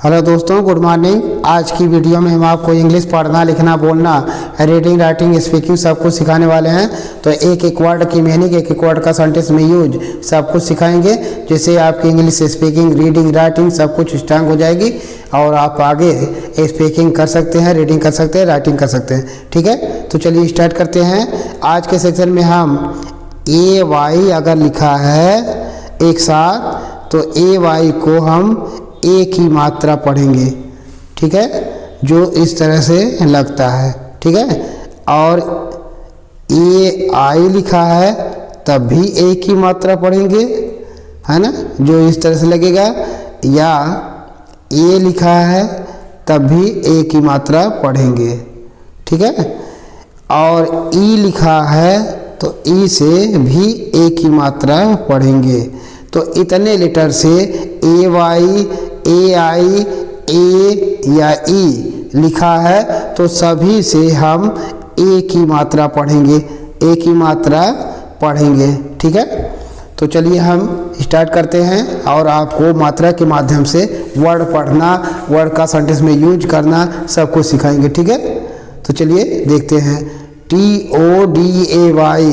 Hello दोस्तों, good morning. आज की वीडियो में हम आपको इंग्लिश पढ़ना, लिखना, बोलना, रीडिंग, राइटिंग, स्पीकिंग सब कुछ सिखाने वाले हैं। तो एक एक वर्ड की मीनिंग, एक एक वर्ड का सेंटेंस में यूज सब कुछ सिखाएंगे, जिससे आपकी इंग्लिश स्पीकिंग, रीडिंग, राइटिंग सब कुछ स्ट्रांग हो जाएगी और आप आगे स्पीकिंग कर सकते हैं, रीडिंग कर सकते हैं, राइटिंग कर सकते हैं। ठीक है, तो चलिए स्टार्ट करते हैं। आज के सेक्शन में हम ए वाई अगर लिखा है एक साथ, तो ए वाई को हम एक ही मात्रा पढ़ेंगे। ठीक है, जो इस तरह से लगता है। ठीक है, और ए आई लिखा है तब भी एक ही मात्रा पढ़ेंगे, है ना, जो इस तरह से लगेगा। या ए लिखा है तब भी एक ही मात्रा पढ़ेंगे। ठीक है, और ई लिखा है तो ई से भी एक ही मात्रा पढ़ेंगे। तो इतने लेटर से ए वाई, ए आई, ए या ई लिखा है तो सभी से हम एक ही मात्रा पढ़ेंगे, एक ही मात्रा पढ़ेंगे। ठीक है, तो चलिए हम स्टार्ट करते हैं और आपको मात्रा के माध्यम से वर्ड पढ़ना, वर्ड का सेंटेंस में यूज करना सब कुछ सिखाएंगे। ठीक है, तो चलिए देखते हैं। TODAY,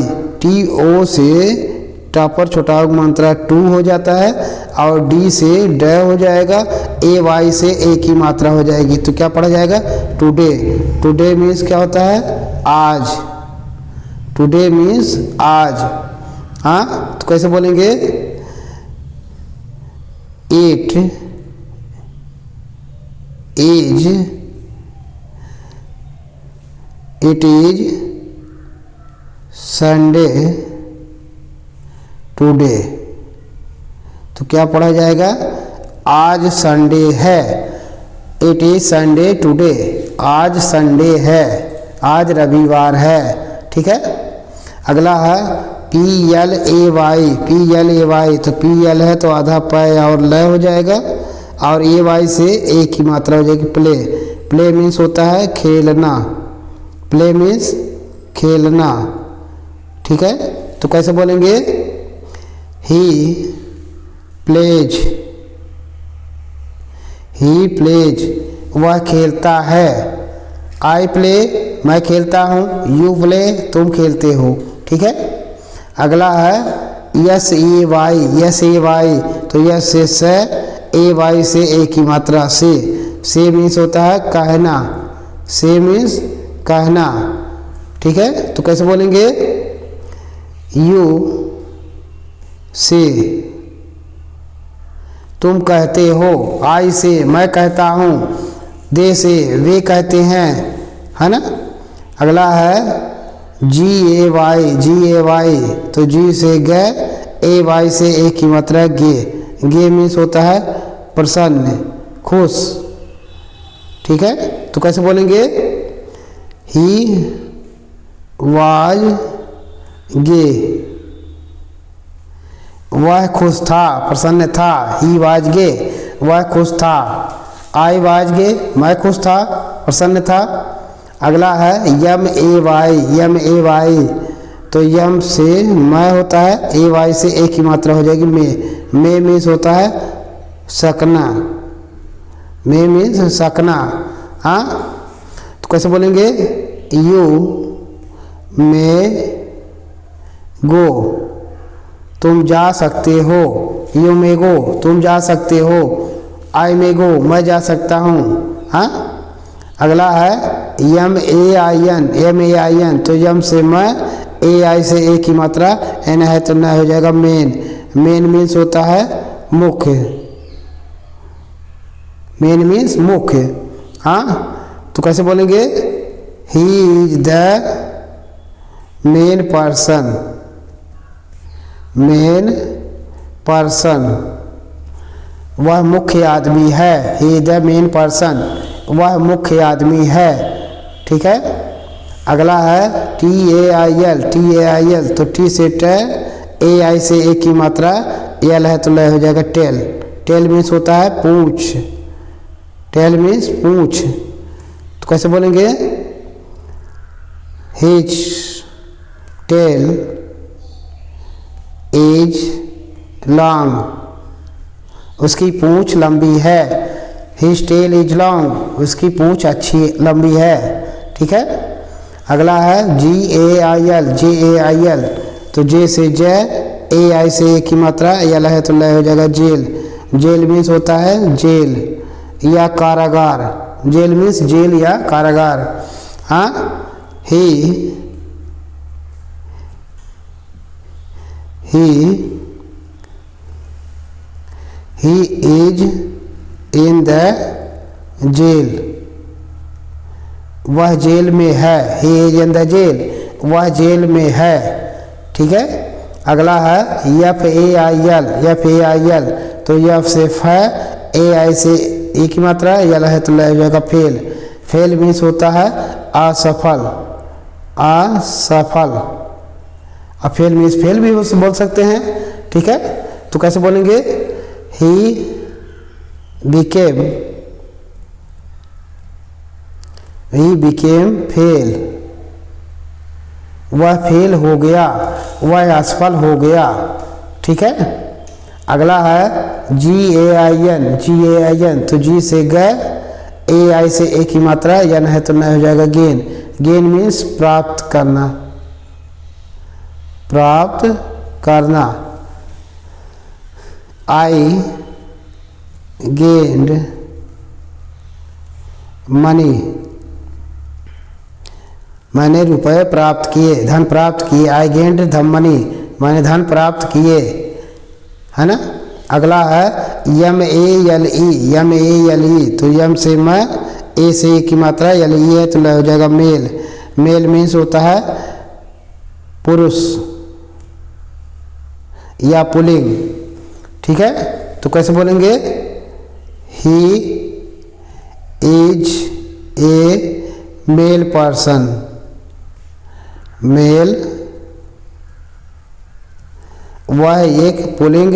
TO से टा पर छोटा मात्रा टू हो जाता है और डी से ड हो जाएगा, ए वाई से एक ही मात्रा हो जाएगी। तो क्या पढ़ा जाएगा? टुडे। टुडे मीन्स क्या होता है? आज। टुडे मीन्स आज। हाँ, तो कैसे बोलेंगे? It is Sunday today. तो क्या पढ़ा जाएगा? आज संडे है। It is Sunday today. आज संडे है, आज रविवार है। ठीक है, अगला है PLAY। PLAY, तो PL है तो आधा प और ल हो जाएगा और AY से एक ही मात्रा हो जाएगी, प्ले। प्ले मीन्स होता है खेलना। प्ले मीन्स खेलना। ठीक है, तो कैसे बोलेंगे? He plays, वह खेलता है। I play, मैं खेलता हूँ। You play, तुम खेलते हो। ठीक है, अगला है SAY। तो यस से AY से एक ही मात्रा से मीन्स होता है कहना। से मीन्स कहना। ठीक है, तो कैसे बोलेंगे? यू से तुम कहते हो। आई से मैं कहता हूँ। दे से वे कहते हैं, है ना। अगला है GAY। तो जी से गे, AY से एक ही मात्रा गे। गे मीन्स होता है प्रसन्न, खुश। ठीक है, तो कैसे बोलेंगे? ही वाज गे, वह खुश था, प्रसन्न था। ही वाज गे, वह खुश था। आई वाज गे, मैं खुश था, प्रसन्न था। अगला है MAY। तो यम से मैं होता है, AY से एक ही मात्रा हो जाएगी, मे मीन्स होता है सकना। मे मीन्स सकना। हाँ, तो कैसे बोलेंगे? यू मे गो, तुम जा सकते हो। यू मे गो, तुम जा सकते हो। आई मे गो, मैं जा सकता हूँ। हाँ, अगला है MAIN। तो यम से मैं, AI से एक ही मात्रा, एन है तो न हो जाएगा मेन। मेन मीन्स होता है मुख्य। मेन मीन्स मुख्य। हाँ, तो कैसे बोलेंगे? He is the main person. Main person, वह मुख्य आदमी है। ही द मेन पर्सन, वह मुख्य आदमी है। ठीक है, अगला है TAIL। तो टी से ट, AI से एक ही मात्रा, एल है तो ल हो जाएगा टेल। टेल मीन्स होता है पूछ। टेल मीन्स पूछ। तो कैसे बोलेंगे? हिज टेल इज लॉन्ग, उसकी पूंछ लंबी है। हिज टेल इज लॉन्ग, उसकी पूंछ अच्छी लंबी है। ठीक है। अगला है GAIL, JAIL, तो जे से जय, AI से ए की मात्रा, यल है तो लय हो जाएगा जेल। जेल मीन्स होता है जेल या कारागार। जेल मीन्स जेल या कारागार। हाँ, he is in the jail, वह जेल में है। He is in the jail, वह जेल में है। ठीक है। अगला है FAIL, तो यफ से है, AI से ए की मात्रा, यल है तो लय हो जाएगा फेल। फेल मीन्स होता है असफल। अब फेल मीन्स फेल भी बोल सकते हैं। ठीक है। तो कैसे बोलेंगे? ही बिकेम फेल, वह फेल हो गया, वह असफल हो गया। ठीक है। अगला है GAIN, तो जी से गए, AI से ए की मात्रा, यन है तो न हो जाएगा गेन। गेन मीन्स प्राप्त करना। आई गेन्ड मनी, मैंने रुपए प्राप्त किए, धन प्राप्त किए। आई गेन्ड ध मनी, मैंने धन प्राप्त किए, है ना। अगला है MALE, तो यम से मैं, ए से ए की मात्रा, LE है तो हो जाएगा मेल। मेल मीन्स होता है पुरुष या पुल्लिंग। ठीक है। तो कैसे बोलेंगे? He is a male person, male, वह एक पुल्लिंग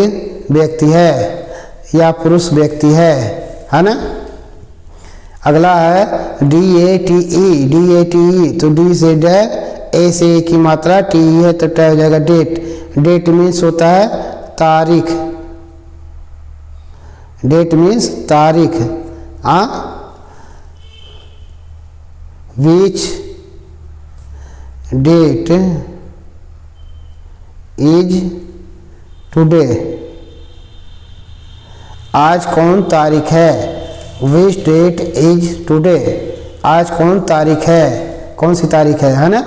व्यक्ति है या पुरुष व्यक्ति है ना। अगला है DATE, तो डी से ड, ए से ए की मात्रा, टी है तो ट हो जाएगा डेट। डेट मीन्स होता है तारीख। डेट मीन्स तारीख। विच डेट इज टुडे, आज कौन तारीख है। विच डेट इज टुडे, आज कौन तारीख है, कौन सी तारीख है ना।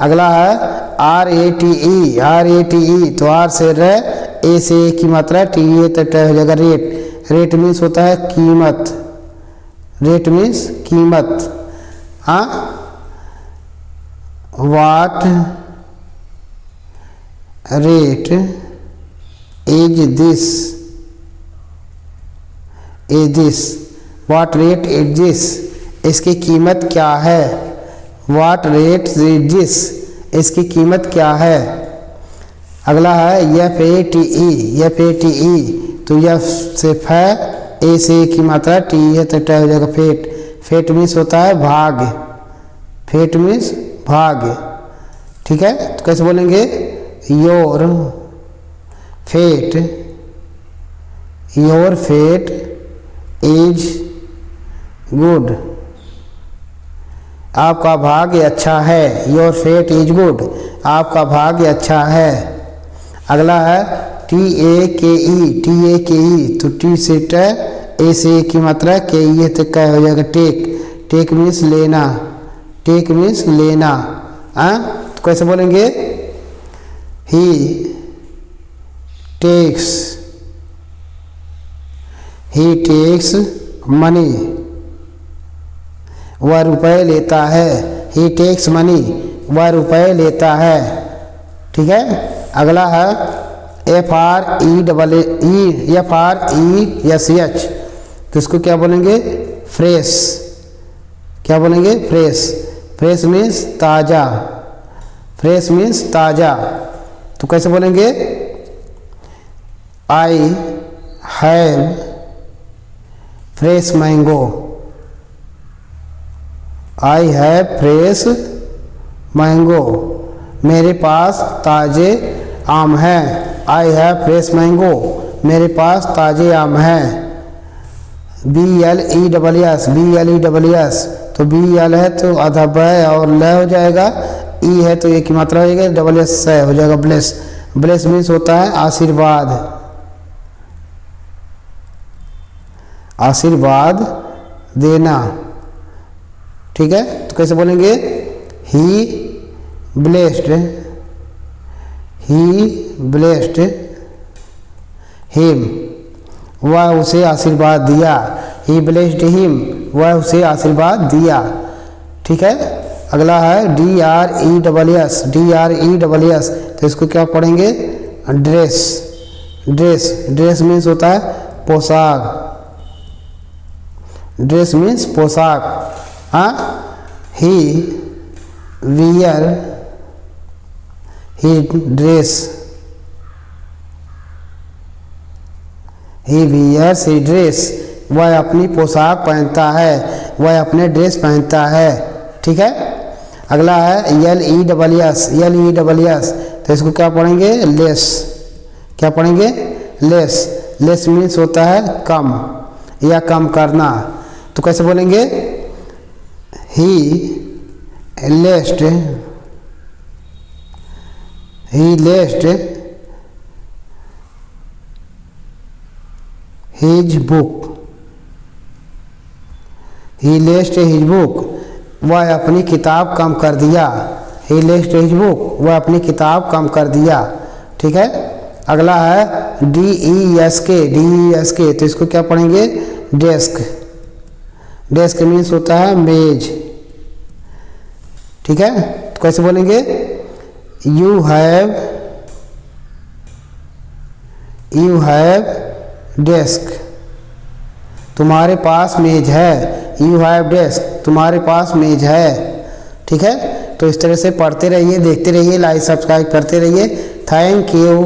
अगला है RATE, तो आर से र, ए से ए की मात्रा, टी ए तो ट हो जाएगा रेट। रेट मीन्स होता है कीमत। रेट मीन्स कीमत। What rate is this, what rate is this, इसकी कीमत क्या है। वाट रेट इज दिस, इसकी कीमत क्या है। अगला है FATE, तो यफ से है, ए से ए की मात्रा, टी है तो ट हो जाएगा फेट। फेट मीन्स होता है भाग्य। फेट मीन्स भाग्य। ठीक है। तो कैसे बोलेंगे? योर फेट इज गुड, आपका भाग्य अच्छा है। योर फेट इज गुड, आपका भाग्य अच्छा है। अगला है TAKE, तो टी से ट, ए से ए की मात्रा, के ई तो क हो जाएगा टेक। टेक मीन्स लेना। टेक मीन्स लेना। तो कैसे बोलेंगे? ही टेक्स मनी, वह रुपए लेता है। ही टेक्स मनी, वह रुपए लेता है। ठीक है। अगला है FRESH, तो इसको क्या बोलेंगे? फ्रेश। क्या बोलेंगे? फ्रेश। फ्रेश मीन्स ताज़ा। फ्रेश मीन्स ताज़ा। तो कैसे बोलेंगे? I have fresh mango, I have fresh mango, मेरे पास ताज़े आम हैं। आई हैव फ्रेश मैंगो, मेरे पास ताज़े आम हैं। BLESS, BLESS, तो BL है तो आधा ब और ल हो जाएगा, ई है तो एक की मात्रा हो जाएगा, डबल एस हो जाएगा ब्लेस। ब्लेस मीन्स होता है आशीर्वाद, आशीर्वाद देना। ठीक है, तो कैसे बोलेंगे? ही ब्लेस्ड, ही ब्लेस्ड हिम, वह उसे आशीर्वाद दिया। ही ब्लेस्ड हिम, वह उसे आशीर्वाद दिया। ठीक है, अगला है DRESS, DRESS, तो इसको क्या पढ़ेंगे? ड्रेस, ड्रेस, ड्रेस मीन्स होता है पोशाक, ड्रेस मीन्स पोशाक। हाँ, ही वियर ही ड्रेस, ही वियर्स ही ड्रेस, वह अपनी पोशाक पहनता है, वह अपने ड्रेस पहनता है। ठीक है, अगला है LESS, तो इसको क्या पढ़ेंगे? लेस, क्या पढ़ेंगे? लेस, लेस मीन्स होता है कम या कम करना। तो कैसे बोलेंगे? ही लेस्ड, ही लेस्ड हिज बुक, ही लेस्ड हिज बुक, वह अपनी किताब कम कर दिया। ही लेस्ड हिज बुक, वह अपनी किताब कम कर दिया। ठीक है, अगला है DESK, तो इसको क्या पढ़ेंगे? डेस्क, डेस्क मीन्स होता है मेज। ठीक है, तो कैसे बोलेंगे? यू हैव डेस्क, तुम्हारे पास मेज है। यू हैव डेस्क, तुम्हारे पास मेज है। ठीक है, तो इस तरह से पढ़ते रहिए, देखते रहिए, लाइक सब्सक्राइब करते रहिए। Thank you.